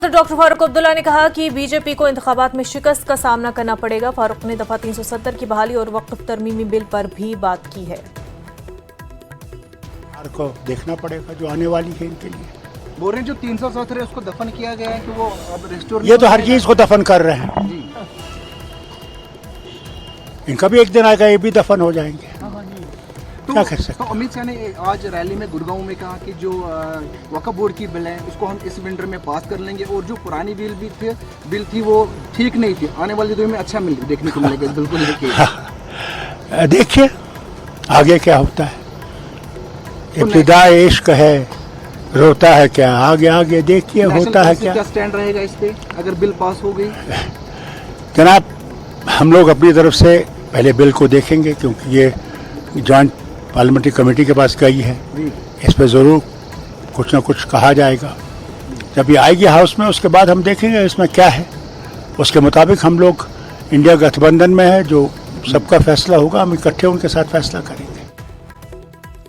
Doctor Farooq Abdullah ने कहा कि बीजेपी को इंतखाबात में शिकस्त का सामना करना पड़ेगा। फारूक ने दफा 370 की बहाली और वक्फ तरमीमी बिल पर भी बात की है। को देखना पड़ेगा जो आने वाली है इनके लिए। बोल रहे हैं जो 370 है उसको दफन किया गया है कि वो अब रिस्टोर। ये तो हर चीज को दफन कर रहे हैं जी। इनका भी एक दिन आएगा, ये भी दफन हो जाएंगे। क्या कर सकते। तो अमित शाह ने आज रैली में गुड़गांव में कहा कि जो वक्फ बोर्ड की बिल है उसको हम इस विंटर में पास कर लेंगे और जो पुरानी बिल थी वो ठीक नहीं थी, आने वाले दिनों में अच्छा देखने को मिलेगा। बिल्कुल देखिए आगे क्या होता है। इब्तिदा इश्क है, रोता है क्या, आगे आगे देखिए होता है क्या स्टैंड रहेगा इस पे अगर बिल पास हो गई। जनाब हम लोग अपनी तरफ से पहले बिल को देखेंगे क्योंकि ये जॉइंट पार्लियामेंट्री कमेटी के पास गई है। इस पर ज़रूर कुछ ना कुछ कहा जाएगा। जब ये आएगी हाउस में उसके बाद हम देखेंगे इसमें क्या है, उसके मुताबिक हम लोग इंडिया गठबंधन में है, जो सबका फैसला होगा हम इकट्ठे उनके साथ फैसला करेंगे।